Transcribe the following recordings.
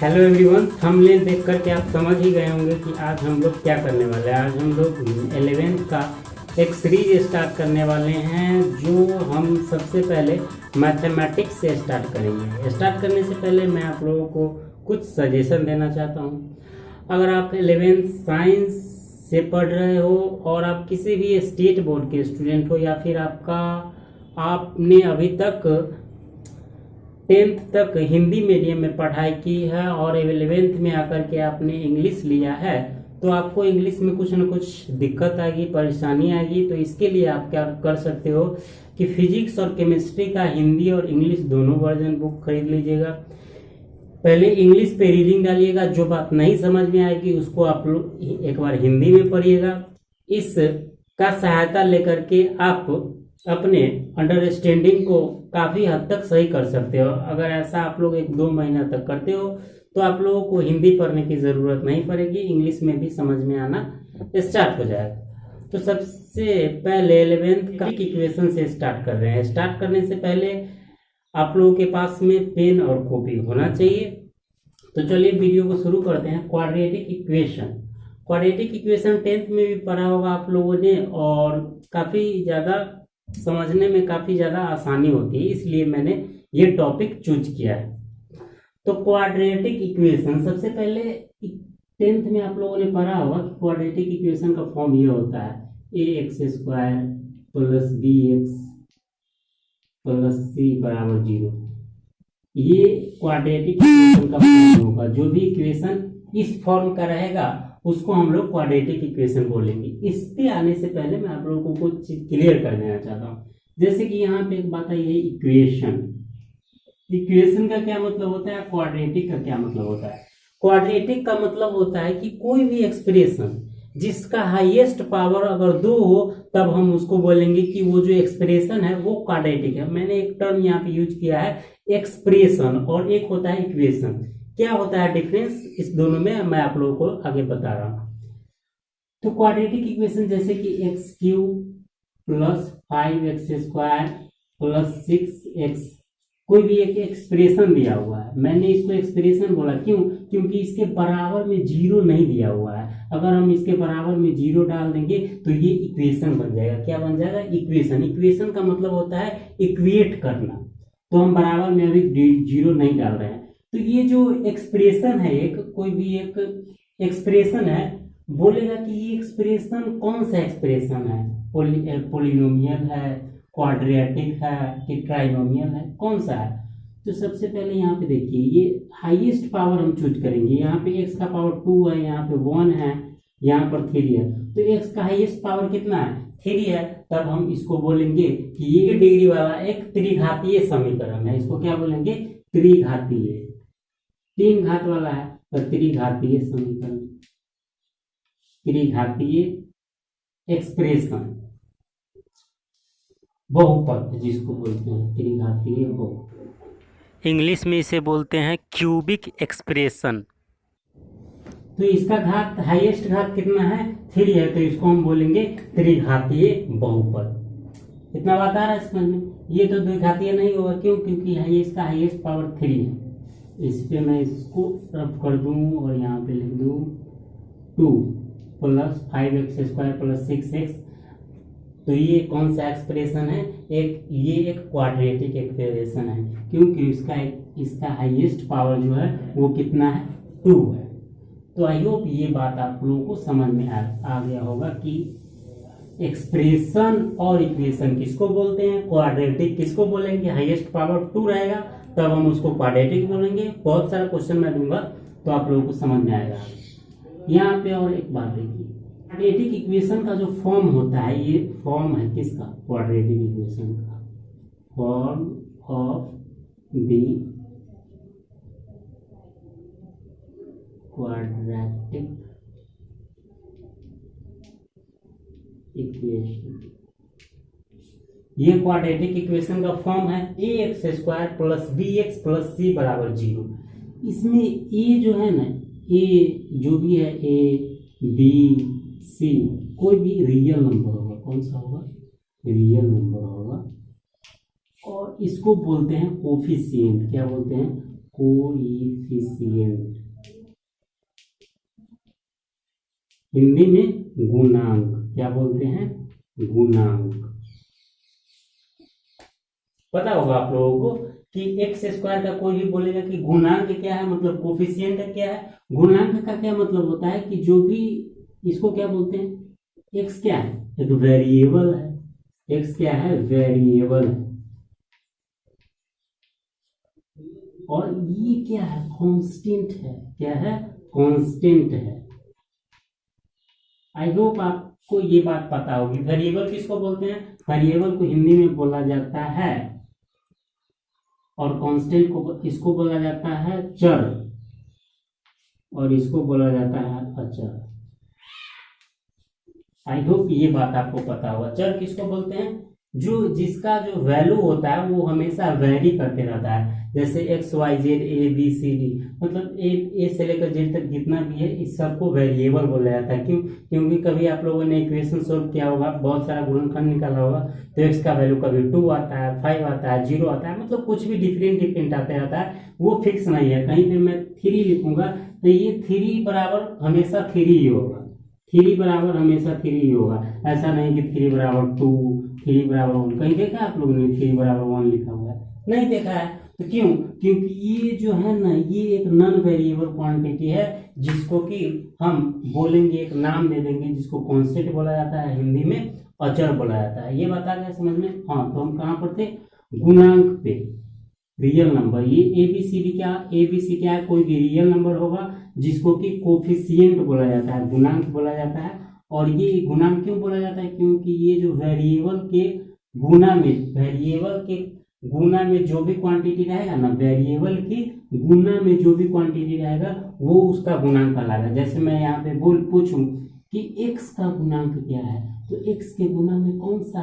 Hello everyone, thumbnail देख करके आप समझ ही गए होंगे कि आज हम लोग क्या करने वाले हैं। आज हम लोग 11th का एक सीरीज स्टार्ट करने वाले हैं जो हम सबसे पहले मैथमेटिक्स से स्टार्ट करेंगे। स्टार्ट करने से पहले मैं आप लोगों को कुछ सजेशन देना चाहता हूँ। अगर आप 11th साइंस से पढ़ रहे हो और आप किसी भी स्टेट बोर्ड के स्टूडेंट हो या फिर आपने अभी तक 10th तक हिंदी मीडियम में पढ़ाई की है और 11th में आकर के आपने इंग्लिश लिया है, तो आपको इंग्लिश में कुछ न कुछ दिक्कत आएगी, परेशानी आएगी। तो इसके लिए आप क्या कर सकते हो कि फिजिक्स और केमिस्ट्री का हिंदी और इंग्लिश दोनों वर्जन बुक खरीद लीजिएगा। पहले इंग्लिश पे रीडिंग डालिएगा, जो बात नहीं समझ में आएगी उसको आप लोग एक बार हिंदी में पढ़िएगा। इसका सहायता लेकर के आप अपने अंडरस्टैंडिंग को काफ़ी हद तक सही कर सकते हो। अगर ऐसा आप लोग 1-2 महीना तक करते हो तो आप लोगों को हिंदी पढ़ने की ज़रूरत नहीं पड़ेगी, इंग्लिश में भी समझ में आना स्टार्ट हो जाएगा। तो सबसे पहले 11th का इक्वेशन से स्टार्ट कर रहे हैं। स्टार्ट करने से पहले आप लोगों के पास में पेन और कॉपी होना चाहिए। तो चलिए वीडियो को शुरू करते हैं। क्वाड्रेटिक इक्वेशन 10th में भी पढ़ा होगा आप लोगों ने और काफ़ी ज़्यादा समझने में काफ़ी ज़्यादा आसानी होती है, इसलिए मैंने ये टॉपिक चूज किया है। तो क्वाड्रेटिक इक्वेशन सबसे पहले 10th में आप लोगों ने पढ़ा होगा कि क्वाड्रेटिक इक्वेशन का फॉर्म ये होता है ax² + bx + c = 0। ये क्वाड्रेटिक इक्वेशन का फॉर्म होगा। जो भी इक्वेशन इस फॉर्म का रहेगा उसको हम लोग क्वाड्रेटिक इक्वेशन बोलेंगे। इस पे आने से पहले मैं आप लोगों को कुछ चीज क्लियर कर देना चाहता हूँ। जैसे कि यहाँ पे एक बात आई है इक्वेशन का क्या मतलब होता है, क्वाड्रेटिक का क्या मतलब होता है। क्वाड्रेटिक का मतलब होता है कि कोई भी एक्सप्रेशन जिसका हाईएस्ट पावर अगर 2 हो तब हम उसको बोलेंगे कि वो जो एक्सप्रेशन है वो क्वाड्रेटिक है। मैंने एक टर्म यहाँ पे यूज किया है एक्सप्रेशन और एक होता है इक्वेशन। क्या होता है डिफरेंस इस दोनों में मैं आप लोगों को आगे बता रहा हूँ। तो क्वाड्रेटिक इक्वेशन जैसे कि x³ + 5x² + 6x, कोई भी एक एक्सप्रेशन दिया हुआ है। मैंने इसको एक्सप्रेशन बोला क्योंकि इसके बराबर में 0 नहीं दिया हुआ है। अगर हम इसके बराबर में 0 डाल देंगे तो ये इक्वेशन बन जाएगा। क्या बन जाएगा? इक्वेशन। इक्वेशन का मतलब होता है इक्वेट करना। तो हम बराबर में अभी 0 नहीं डाल रहे हैं। तो ये जो एक्सप्रेशन है, कोई भी एक एक्सप्रेशन है, बोलेगा कि ये एक्सप्रेशन कौन सा एक्सप्रेशन है, पोलिनोमियल है, क्वाड्रेटिक है कि ट्राइनोमियल है, कौन सा है। तो सबसे पहले यहाँ पे देखिए ये हाईएस्ट पावर हम चूज करेंगे। यहाँ पे x का पावर 2 है, यहाँ पे 1 है, यहाँ पर 3 है। तो x का हाईएस्ट पावर कितना है? 3 है। तब हम इसको बोलेंगे कि ये डिग्री वाला एक त्रिघातीय समीकरण है। इसको क्या बोलेंगे? त्रिघातीय। 3 घात वाला है तो त्रिघातीय समीकरण, त्रिघातीय एक्सप्रेशन, बहुपद जिसको बोलते हैं त्रिघातीय बहुपद। इंग्लिश में इसे बोलते हैं क्यूबिक एक्सप्रेशन। तो इसका घात हाईएस्ट घात कितना है? 3 है, तो इसको हम बोलेंगे त्रिघातीय बहुपद। इतना बात आ रहा है समझ में? ये तो द्विघातीय नहीं होगा, क्योंकि इसका हाईएस्ट पावर 3 है। इस पे मैं इसको रफ कर दूं और यहाँ पे लिख दूं 2 + 5x² + 6x। तो ये कौन सा एक्सप्रेशन है? ये एक क्वाड्रेटिक एक्सप्रेशन है, क्योंकि इसका हाईएस्ट पावर जो है वो कितना है? 2 है। तो आई होप ये बात आप लोगों को समझ में आ गया होगा कि एक्सप्रेशन और इक्वेशन किसको बोलते हैं, क्वाड्रेटिक किसको बोलेंगे। हाईएस्ट पावर 2 रहेगा तब हम उसको क्वाड्रेटिक बोलेंगे। बहुत सारा क्वेश्चन मैं दूंगा तो आप लोगों को समझ में आएगा। यहाँ पे और एक बात देखिए, क्वाड्रेटिक इक्वेशन का जो फॉर्म होता है, ये फॉर्म है किसका? क्वाड्रेटिक इक्वेशन का। Form of the quadratic equation, ये क्वाड्रेटिक इक्वेशन का फॉर्म है ax² + bx + c = 0। इसमें a जो है ना, a जो भी है a b c कोई भी रियल नंबर होगा। कौन सा होगा? रियल नंबर होगा। और इसको बोलते हैं कोफिशिएंट। क्या बोलते हैं? कोएफिशिएंट, हिंदी में गुणांक, क्या बोलते हैं, गुणांक। पता होगा आप लोगों को कि एक्स स्क्वायर का कोई भी बोलेगा कि गुणांक क्या है, मतलब कोफिशिएंट क्या है। गुणांक का क्या मतलब होता है कि जो भी, इसको क्या बोलते हैं, एक्स क्या है, एक वेरिएबल है। एक्स क्या है, वेरिएबल है। और ये क्या है, कांस्टेंट है। क्या है, कांस्टेंट है। आई होप आपको ये बात पता होगी। वेरिएबल किसको बोलते हैं, वेरिएबल को हिंदी में बोला जाता है, और कांस्टेंट को इसको बोला जाता है चर, और इसको बोला जाता है अचर। आई होप ये बात आपको पता होगा। चर किसको बोलते हैं, जो जिसका जो वैल्यू होता है वो हमेशा वेरी करते रहता है। जैसे X Y Z A B C D, मतलब ए से लेकर जेड तक जितना भी है इस सबको वेरिएबल बोला जाता है। क्यों, क्योंकि कभी आप लोगों ने इक्वेशन सोल्व किया होगा, बहुत सारा गुणनखंड निकाला होगा, तो एक्स का वैल्यू कभी 2 आता है, 5 आता है, 0 आता है, मतलब कुछ भी डिफरेंट आते रहता है, वो फिक्स नहीं है। कहीं पे मैं 3 लिखूंगा तो ये 3 बराबर हमेशा 3 ही होगा, 3 बराबर हमेशा 3 ही होगा। ऐसा नहीं कि 3 बराबर 2, 3 बराबर 1। कहीं देखा आप लोगों ने 3 बराबर 1 लिखा हुआ है, नहीं देखा है। तो क्यों, क्योंकि ये जो है ना, ये एक नॉन वेरिएबल क्वांटिटी है, जिसको कि हम बोलेंगे, एक नाम दे देंगे, जिसको कांस्टेंट बोला जाता है, हिंदी में अचर बोला जाता है। ये बता गया समझ में। हाँ, तो हम कहाँ पर थे, गुणांक पे, रियल नंबर। ये एबीसीडी क्या, एबीसी क्या है, कोई भी रियल नंबर होगा जिसको कि कोफिशिएंट बोला जाता है, गुणांक बोला जाता है। और ये गुणांक क्यों बोला जाता है, क्योंकि ये जो वेरिएबल के गुणा में, वेरिएबल के गुणा में जो भी क्वांटिटी रहेगा ना, वेरिएबल की गुणा में जो भी क्वांटिटी रहेगा वो उसका गुणांक कहलाएगा। जैसे मैं यहाँ पे पूछूं कि x का गुणांक क्या है, तो x के गुणा में कौन सा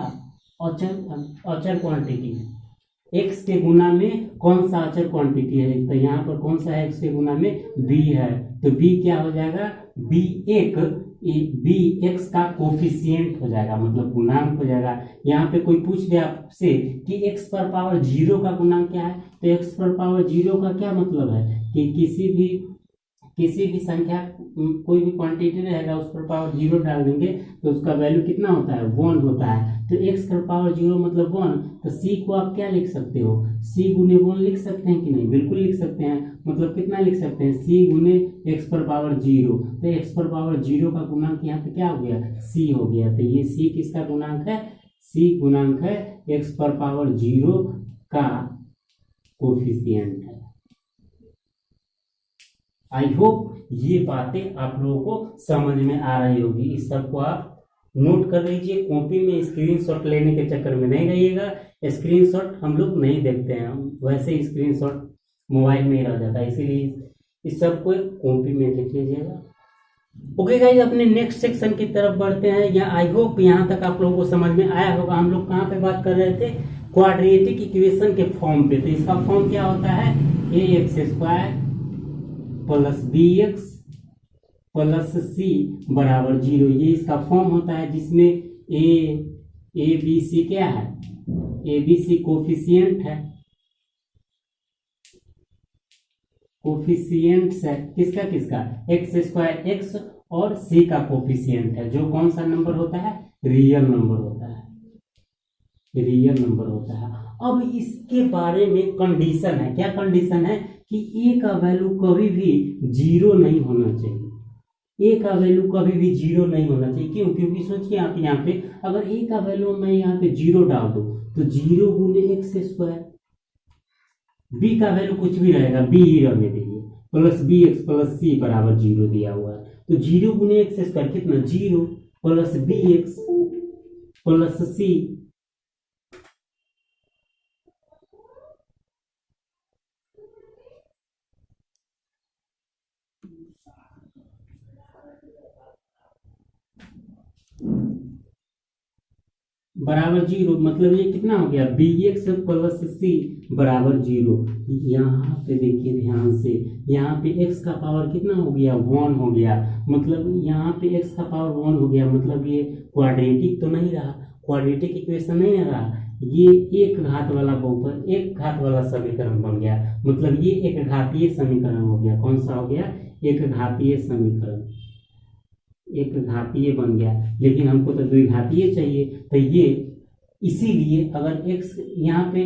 अचर क्वांटिटी है, x के गुना में कौन सा अचर क्वांटिटी है, तो यहाँ पर कौन सा है, x के गुना में b है, तो b क्या हो जाएगा, b x का कोफिशिएंट हो जाएगा, मतलब गुणांक हो जाएगा। यहाँ पे कोई पूछ दे आपसे कि x पर पावर 0 का गुणांक क्या है, तो x पर पावर 0 का क्या मतलब है कि किसी भी संख्या, कोई भी क्वांटिटी रहेगा उस पर पावर 0 डाल देंगे तो उसका वैल्यू कितना होता है, 1 होता है। तो x पर पावर 0 मतलब 1, तो c को आप क्या लिख सकते हो, c गुने 1 लिख सकते हैं कि नहीं, बिल्कुल लिख सकते हैं। मतलब कितना लिख सकते हैं, c गुने x पर पावर 0, तो x पर पावर 0 का गुणांक यहाँ पे क्या हो गया, c हो गया। तो ये c किसका गुणांक है, c गुणांक है x पर पावर 0 का कोफिशिएंट है। आई होप ये बातें आप लोगों को समझ में आ रही होगी। इस सबको आप नोट कर लीजिए, कॉपी में स्क्रीनशॉट लेने के चक्कर में नहीं रहिएगा। स्क्रीनशॉट हम लोग नहीं देखते हैं, वैसे ही स्क्रीनशॉट मोबाइल में ही रह जाता है, इसीलिए इस सब को कॉपी में लिख लीजिएगा। ओके गाइस, अपने नेक्स्ट सेक्शन की तरफ बढ़ते हैं। या आई होप यहाँ तक आप लोगों को समझ में आया होगा। हम लोग कहाँ पे बात कर रहे थे, क्वाड्रेटिक इक्वेशन के फॉर्म पे। तो इसका फॉर्म क्या होता है, ax² plus bx plus c बराबर 0। ये इसका फॉर्म होता है, जिसमें a b c क्या है, a b c कोफिशिएंट है, कोफिशिएंट्स है किसका x² x और c का कोफिशिएंट है, जो कौन सा नंबर होता है, रियल नंबर होता है, रियल नंबर होता है। अब इसके बारे में कंडीशन है, क्या कंडीशन है कि a का वैल्यू कभी भी 0 नहीं होना चाहिए, a का वैल्यू कभी भी 0 नहीं होना चाहिए। क्यों, क्योंकि सोचिए आप यहाँ पे अगर a का वैल्यू मैं यहाँ पे 0 डाल दूं तो 0 गुने x², b का वैल्यू कुछ भी रहेगा, b ही रहने दीजिए, प्लस bx प्लस c बराबर 0 दिया हुआ है। तो 0 गुने x² कितना, 0 प्लस bx प्लस c बराबर 0, मतलब ये कितना हो गया, bx प्लस c बराबर 0। यहाँ पे देखिए ध्यान से, यहाँ पे x का पावर कितना हो गया, 1 हो गया, मतलब यहाँ पे x का पावर 1 हो गया, मतलब ये क्वाड्रेटिक तो नहीं रहा, क्वाड्रेटिक इक्वेशन नहीं रहा, ये एक घात वाला बहुपद, एक घात वाला समीकरण बन गया, मतलब ये एक घातीय समीकरण हो गया। कौन सा हो गया? एक घातीय समीकरण, एक घातीय बन गया। लेकिन हमको तो द्विघातीय चाहिए, तो ये इसीलिए अगर x यहाँ पे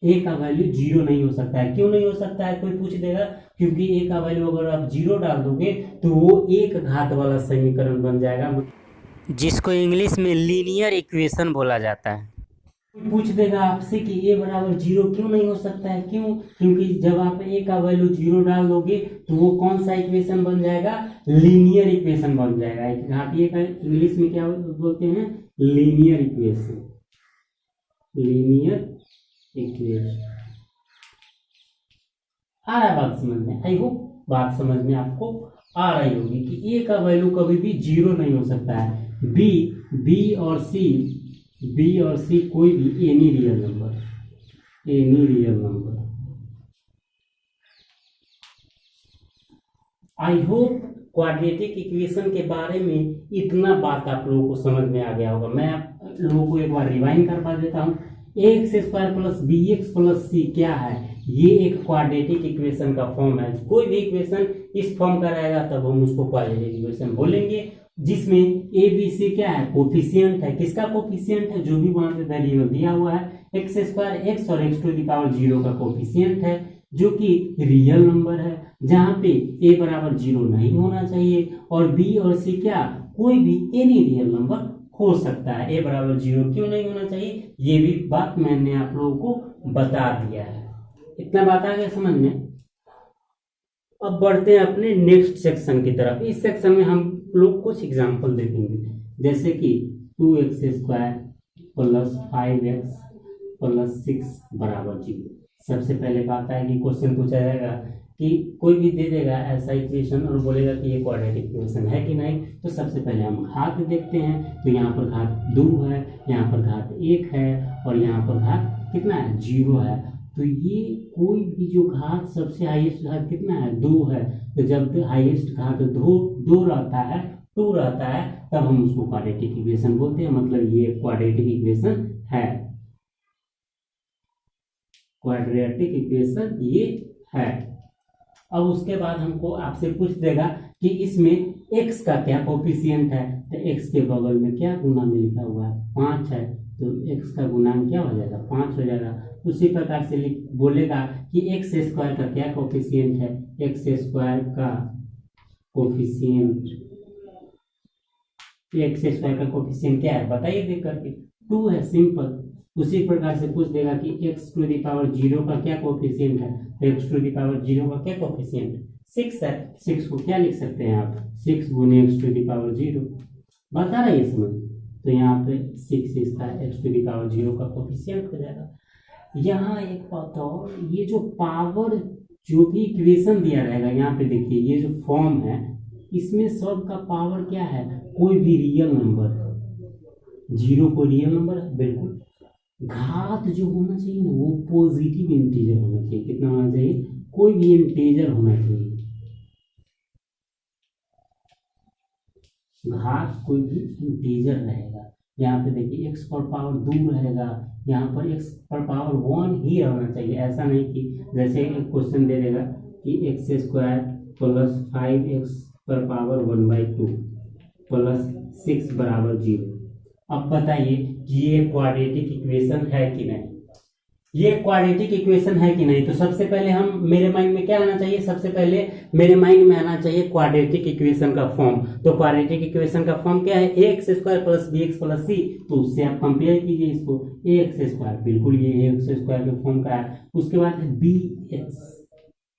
a का वैल्यू 0 नहीं हो सकता है। क्यों नहीं हो सकता है, कोई पूछ देगा। क्योंकि a का वैल्यू अगर आप 0 डाल दोगे तो वो एक घात वाला समीकरण बन जाएगा, जिसको इंग्लिश में लीनियर इक्वेशन बोला जाता है। पूछ देगा आपसे कि a बराबर 0 क्यों नहीं हो सकता है। क्यों? क्योंकि जब आप a का वैल्यू 0 डाल दोगे तो वो कौन सा इक्वेशन बन जाएगा? लीनियर इक्वेशन बन जाएगा। एक घातीय का इंग्लिश में क्या बोलते हैं? Linear equation, linear equation. आ रहा है बात समझ में? आई होप बात समझ में आपको आ रही होगी कि a का वैल्यू कभी भी 0 नहीं हो सकता है। बी और सी कोई भी any real number. I hope quadratic equation के बारे में इतना बात आप लोगों को समझ में आ गया होगा। मैं आप लोगों को एक बार रिवाइंड करवा देता हूँ। ax² plus bx plus c क्या है? ये एक क्वाड्रेटिक इक्वेशन का फॉर्म है। कोई भी इक्वेशन इस फॉर्म का रहेगा तब हम उसको क्वाड्रेटिक इक्वेशन बोलेंगे, जिसमें a b c क्या है? कोफिशिएंट है। किसका कोफिशिएंट है? जो भी वहां पे वेरिएबल दिया हुआ है, x² x और x⁻0 का कोफिशिएंट है, जो कि रियल नंबर है, जहां पे a बराबर 0 नहीं होना चाहिए और b और c क्या? कोई भी एनी रियल नंबर हो सकता है। a बराबर 0 क्यों नहीं होना चाहिए, ये भी बात मैंने आप लोगों को बता दिया है। इतना बात आ गया समझ में? अब बढ़ते हैं अपने नेक्स्ट सेक्शन की तरफ। इस सेक्शन में हम लोग कुछ एग्जाम्पल देखेंगे, जैसे कि 2x² प्लस 5x प्लस 6 बराबर 0। सबसे पहले बात आएगी, क्वेश्चन पूछा जाएगा कि कोई भी दे देगा ऐसा इक्वेशन और बोलेगा कि ये क्वाड्रेटिक इक्वेशन है कि नहीं। तो सबसे पहले हम घात देखते हैं। तो यहाँ पर घात 2 है, यहाँ पर घात 1 है और यहाँ पर घात कितना है? 0 है। तो ये कोई भी जो घात, सबसे हाईएस्ट घात कितना है? 2 है। तो जब हाईएस्ट घात 2 रहता है, 2 रहता है, तब हम उसको क्वाड्रेटिक इक्वेशन बोलते हैं। मतलब ये क्वाड्रेटिक इक्वेशन है, क्वाड्रेटिक इक्वेशन ये है। अब उसके बाद हमको आपसे पूछ देगा कि इसमें x का क्या कोफिशिएंट है। तो x के बगल में क्या गुना में लिखा हुआ है? 5 है, तो x का गुणांक क्या हो जाएगा? 5 हो जाएगा। उसी प्रकार से बोलेगा कि x² का क्या कोफिशिएंट है। x² का कोफिशिएंट, x² का कोफिशिएंट क्या है बताइए देख करके? 2 है, सिंपल। उसी प्रकार से पूछ देगा कि x⁻0 का क्या कोफिशिएंट है। तो x⁻0 का क्या कोफिशिएंट? 6 है। 6 को क्या लिख सकते हैं आप? 6 गुने x⁻0। बात आ रही है समझ? तो यहाँ पे 6 इसका x⁻0 का कोफिशिएंट हो जाएगा। यहाँ एक बात और, ये जो पावर, जो भी इक्वेशन दिया रहेगा, यहाँ पे देखिए ये जो फॉर्म है, इसमें सब का पावर क्या है? कोई भी रियल नंबर। 0 कोई रियल नंबर है, बिल्कुल। घात जो होना चाहिए ना, वो पॉजिटिव इंटीजर होना चाहिए। कितना होना चाहिए? कोई भी इंटीजर होना चाहिए। घात कोई भी इंटीजर रहेगा। यहाँ पे देखिए x पर पावर 2 रहेगा, यहाँ पर x पर पावर 1 ही रहना चाहिए। ऐसा नहीं कि जैसे एक क्वेश्चन दे देगा कि x² प्लस 5x पर पावर 1/2 प्लस 6 बराबर 0। अब बताइए कि ये क्वाड्रेटिक इक्वेशन है कि नहीं? ये क्वाड्रेटिक इक्वेशन है कि नहीं? तो सबसे पहले हम, मेरे माइंड में क्या आना चाहिए? सबसे पहले मेरे माइंड में आना चाहिए क्वाड्रेटिक इक्वेशन का फॉर्म। तो क्वाड्रेटिक इक्वेशन का फॉर्म क्या है? ax² plus bx plus c। तो उससे आप कंपेयर कीजिए इसको। ax², बिल्कुल ये ax² के फॉर्म का है। उसके बाद bx,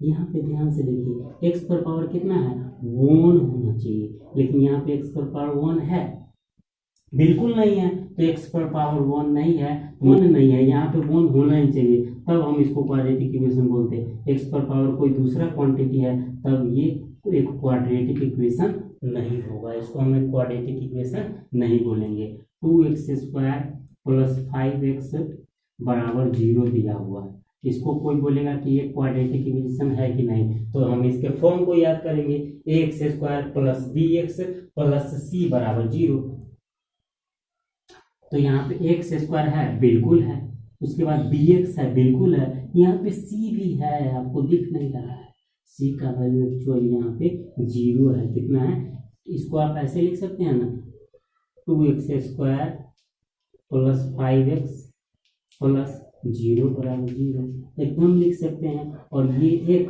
यहाँ पे ध्यान से देखिए, x पर पावर कितना है? 1 होना चाहिए, लेकिन यहाँ पे x पर पावर 1 है? बिल्कुल नहीं है। तो x पर पावर 1 नहीं है, 1 नहीं है, यहाँ पे 1 होना ही चाहिए, तब हम इसको क्वाड्रेटिक इक्वेशन बोलते हैं। x पर पावर कोई दूसरा क्वांटिटी है, तब ये एक क्वाड्रेटिक इक्वेशन नहीं होगा, इसको हम एक क्वाड्रेटिक इक्वेशन नहीं बोलेंगे। 2x² प्लस 5x बराबर 0 दिया हुआ है, इसको कोई बोलेगा कि ये क्वाड्रेटिक इक्वेशन है कि नहीं? तो हम इसके फॉर्म को याद करेंगे, ax² plus bx plus c बराबर 0। तो यहाँ पे एक्स स्क्वायर है, बिल्कुल है। उसके बाद बी एक्स है, बिल्कुल है। यहाँ पे सी भी है, आपको दिख नहीं रहा है। सी का वैल्यू एक्चुअली यहाँ पे 0 है। कितना है? इसको आप ऐसे लिख सकते हैं ना, 2x² प्लस 5x प्लस 0 बराबर 0, एकदम लिख सकते हैं। और ये एक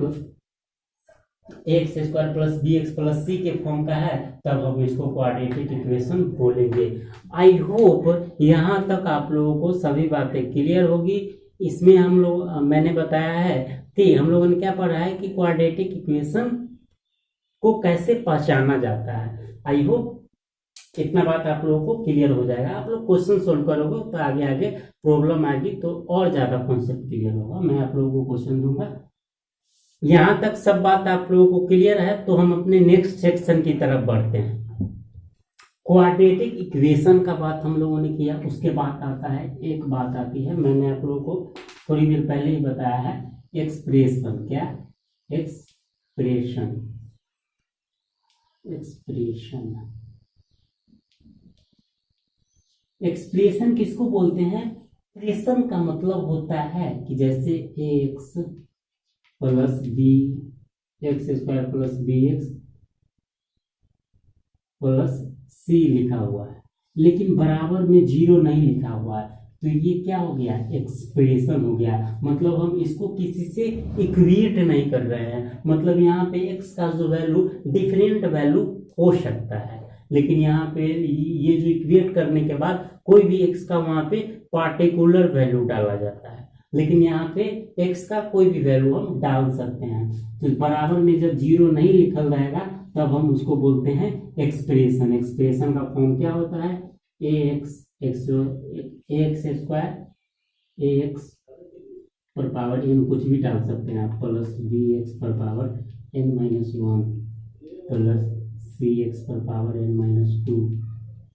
x² plus bx plus c के फॉर्म का है, तब हम इसको क्वाड्रेटिक इक्वेशन बोलेंगे। आई होप यहाँ तक आप लोगों को सभी बातें क्लियर होगी। इसमें हम लोग मैंने बताया है कि हम लोगों ने क्या पढ़ा है कि क्वाड्रेटिक इक्वेशन को कैसे पहचाना जाता है। आई होप इतना बात आप लोगों को क्लियर हो जाएगा। आप लोग क्वेश्चन सोल्व करोगे तो आगे आगे प्रॉब्लम आएगी तो और ज्यादा कॉन्सेप्ट क्लियर होगा। मैं आप लोगों को क्वेश्चन दूंगा। यहाँ तक सब बात आप लोगों को क्लियर है तो हम अपने नेक्स्ट सेक्शन की तरफ बढ़ते हैं। क्वाड्रेटिक इक्वेशन का बात हम लोगों ने किया। उसके बाद आता है, एक बात आती है, मैंने आप लोगों को थोड़ी देर पहले ही बताया है, एक्सप्रेशन। क्या? एक्सप्रेशन। एक्सप्रेशन एक्सप्रेशन किसको बोलते हैं? एक्सप्रेशन का मतलब होता है कि जैसे X plus B, x² plus bx plus c लिखा हुआ है, लेकिन बराबर में 0 नहीं लिखा हुआ है, तो ये क्या हो गया? एक्सप्रेशन हो गया। मतलब हम इसको किसी से इक्वेट नहीं कर रहे हैं। मतलब यहाँ पे x का जो वैल्यू डिफरेंट वैल्यू हो सकता है, लेकिन यहाँ पे ये जो इक्वेट करने के बाद कोई भी x का वहां पे पार्टिकुलर वैल्यू डाला जाता है, लेकिन यहाँ पे x का कोई भी वैल्यू हम डाल सकते हैं। तो बराबर में जब 0 नहीं लिखल रहेगा तब हम उसको बोलते हैं एक्सप्रेशन। एक्सप्रेशन का फॉर्म क्या होता है? ax पर पावर n, कुछ भी डाल सकते हैं आप, प्लस bx पर पावर n-1 प्लस cx पर power n-2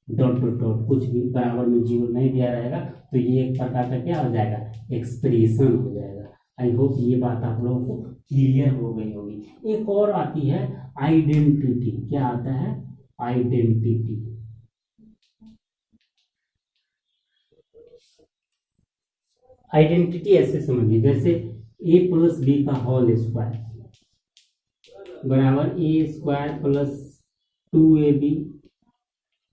dot dot dot, कुछ भी बराबर में 0 नहीं दिया रहेगा तो ये एक प्रकार का क्या हो जाएगा? एक्सप्रेशन हो जाएगा। आई होप ये बात आप लोगों को क्लियर हो गई होगी। एक और आती है आइडेंटिटी। क्या आता है? आइडेंटिटी। आइडेंटिटी ऐसे समझिए, जैसे a प्लस बी का होल स्क्वायर बराबर a² plus 2ab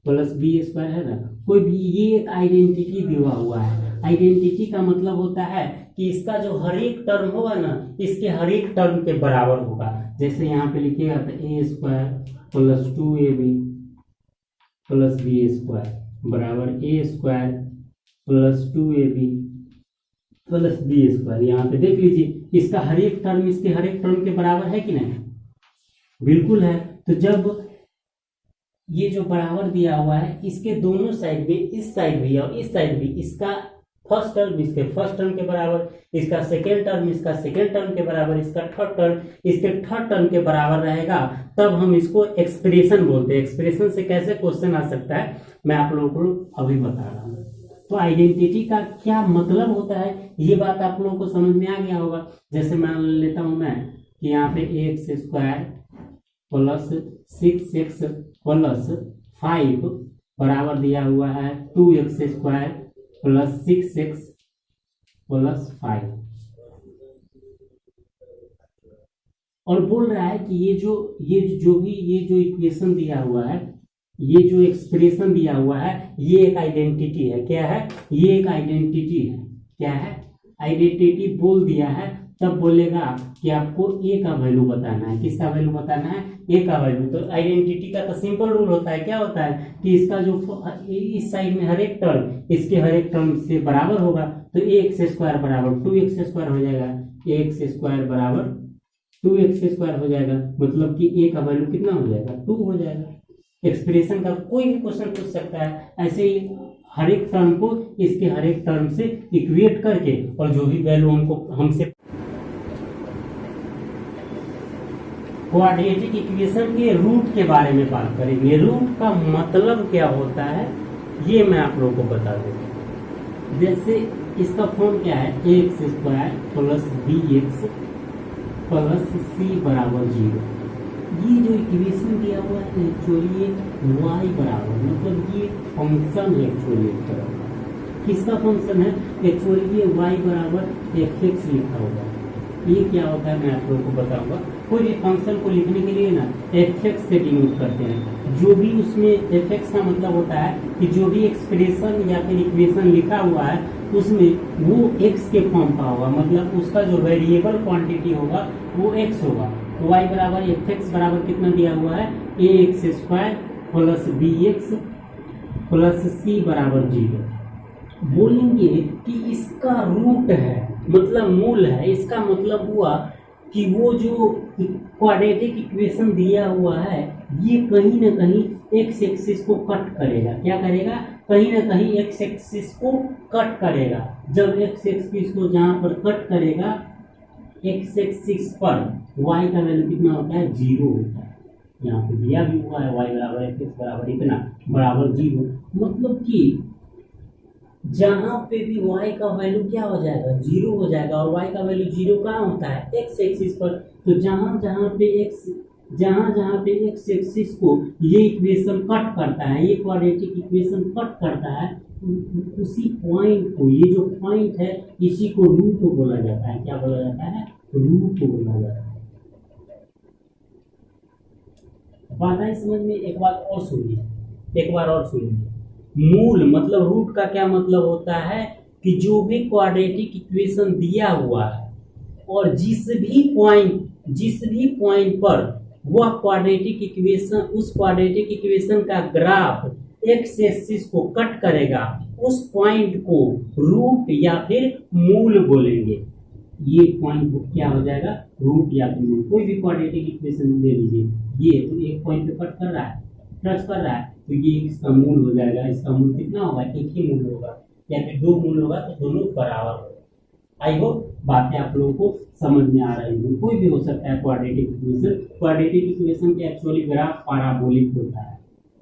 plus b² है ना। कोई भी, ये एक आइडेंटिटी दिया हुआ है। आइडेंटिटी का मतलब होता है कि इसका जो हर एक टर्म होगा ना, इसके हर एक टर्म के बराबर होगा। जैसे यहाँ पे लिखिएगा तो a² plus 2ab plus b² बराबर a² plus 2ab plus b²। यहाँ पे देख लीजिए, इसका हर एक टर्म इसके हर एक टर्म के बराबर है कि नहीं? बिल्कुल है। तो जब ये जो बराबर दिया हुआ है, इसके दोनों साइड में, इस साइड भी और इस साइड भी, इसका फर्स्ट टर्म इसके फर्स्ट टर्म के बराबर, इसका सेकेंड टर्म इसका सेकेंड टर्म के बराबर, इसका थर्ड टर्म इसके थर्ड टर्म के बराबर रहेगा, तब हम इसको एक्सप्रेशन बोलते हैं। एक्सप्रेशन से कैसे क्वेश्चन आ सकता है मैं आप लोगों को अभी बता रहा हूँ। तो आइडेंटिटी का क्या मतलब होता है, ये बात आप लोगों को समझ में आ गया होगा। जैसे मान लेता हूं मैं कि यहाँ पे x² प्लस 6x प्लस 5 बराबर दिया हुआ है 2x² प्लस 6x प्लस 5, और बोल रहा है कि ये जो इक्वेशन दिया हुआ है, ये जो एक्सप्रेशन दिया हुआ है, ये एक आइडेंटिटी है। क्या है? ये एक आइडेंटिटी है। क्या है? आइडेंटिटी बोल दिया है, तब बोलेगा कि आपको ए का वैल्यू बताना है। किसका वैल्यू बताना है? ए का वैल्यू। तो आइडेंटिटी का तो सिंपल रूल होता है। क्या होता है कि इसका जो इस साइड में हर एक टर्म इसके हर एक टर्म से बराबर होगा, तो x² बराबर 2x² हो जाएगा, x² बराबर 2x² हो जाएगा। मतलब कि ए का वैल्यू कितना हो जाएगा? 2 हो जाएगा। एक्सप्रेशन का कोई भी क्वेश्चन पूछ सकता है। ऐसे ही हर एक टर्म को इसके हर एक टर्म से इक्वेट करके और जो भी वैल्यू हमसे क्वाड्रेटिक इक्वेशन के रूट के बारे में बात करेंगे। रूट का मतलब क्या होता है ये मैं आप लोगों को बता दूंगा। जैसे इसका फॉर्म क्या है? x² plus bx plus c बराबर 0। ये जो इक्वेशन दिया हुआ है एक्चुअली ये y बराबर, मतलब ये फंक्शन है एक्चुअली एक तरह का। किसका फंक्शन है, एक्चुअली ये y बराबर fx लिखा होगा। ये क्या होता है मैं आप लोगों को बताऊंगा। कोई भी फंक्शन को लिखने के लिए ना fx से डिनोट करते हैं। जो भी उसमें fx का मतलब होता है कि जो भी एक्सप्रेशन या फिर इक्वेशन लिखा हुआ है उसमें वो x के फॉर्म का होगा, मतलब उसका जो वेरिएबल क्वांटिटी होगा वो x होगा। तो y बराबर fx बराबर कितना दिया हुआ है, ax square plus bx plus c बराबर 0। बोलेंगे कि इसका रूट है, मतलब मूल है। इसका मतलब हुआ कि वो जो क्वाड्रेटिक इक्वेशन दिया हुआ है ये कहीं ना कहीं एक्स एक्सिस को कट करेगा। क्या करेगा, कहीं ना कहीं एक्स एक्सिस को कट करेगा। जब एक्स एक्सिस को जहां पर कट करेगा, एक्स एक्सिस पर y का वैल्यू कितना होता है, 0 होता है। यहाँ पे दिया भी हुआ है y बराबर x बराबर इतना बराबर 0, मतलब कि जहां पे भी y का वैल्यू क्या हो जाएगा, 0 हो जाएगा। और y का वैल्यू 0 कहाँ होता है, x एक्सिस पर। तो जहां जहां पे x एक्सिस को ये इक्वेशन कट करता है, ये क्वाड्रेटिक इक्वेशन कट करता है, उसी पॉइंट को, ये जो पॉइंट है इसी को रूट बोला जाता है। क्या बोला जाता है, रूट बोला जाता है। बात है समझ में। एक बार और सुनिए। मूल मतलब रूट का क्या मतलब होता है कि जो भी क्वाड्रेटिक इक्वेशन दिया हुआ है और जिस भी पॉइंट पर वह क्वाड्रेटिक इक्वेशन, उस क्वाड्रेटिक इक्वेशन का ग्राफ एक्स एक्सिस को कट करेगा, उस पॉइंट को रूट या फिर मूल बोलेंगे। ये पॉइंट को क्या हो जाएगा, रूट या फिर मूल। कोई भी क्वाड्रेटिक इक्वेशन ले लीजिए, ये तो एक पॉइंट पे कट कर रहा है, टच कर रहा है, तो ये इसका मूल हो जाएगा। इसका मूल कितना होगा, एक ही मूल होगा, या फिर 2 मूल होगा तो दोनों बराबर होगा। आई होप बातें आप लोगों को समझ में आ रही है। कोई भी हो सकता है क्वाड्रेटिक इक्वेशन के एक्चुअली ग्राफ पैराबोलिक होता है।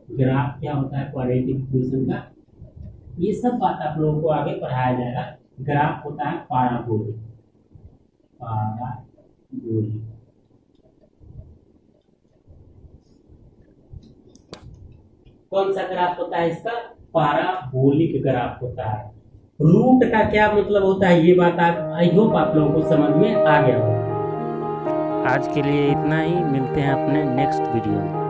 ग्राफ क्या होता है क्वाड्रेटिक इक्वेशन का, ये सब बात आप लोगों को आगे पढ़ाया जाएगा। ग्राफ होता है पैराबोलिक। कौन सा ग्राफ होता है इसका, पैराबोलिक ग्राफ होता है। रूट का क्या मतलब होता है, ये बात आई होप आप लोगों को समझ में आ गया हो। आज के लिए इतना ही, मिलते हैं अपने नेक्स्ट वीडियो में।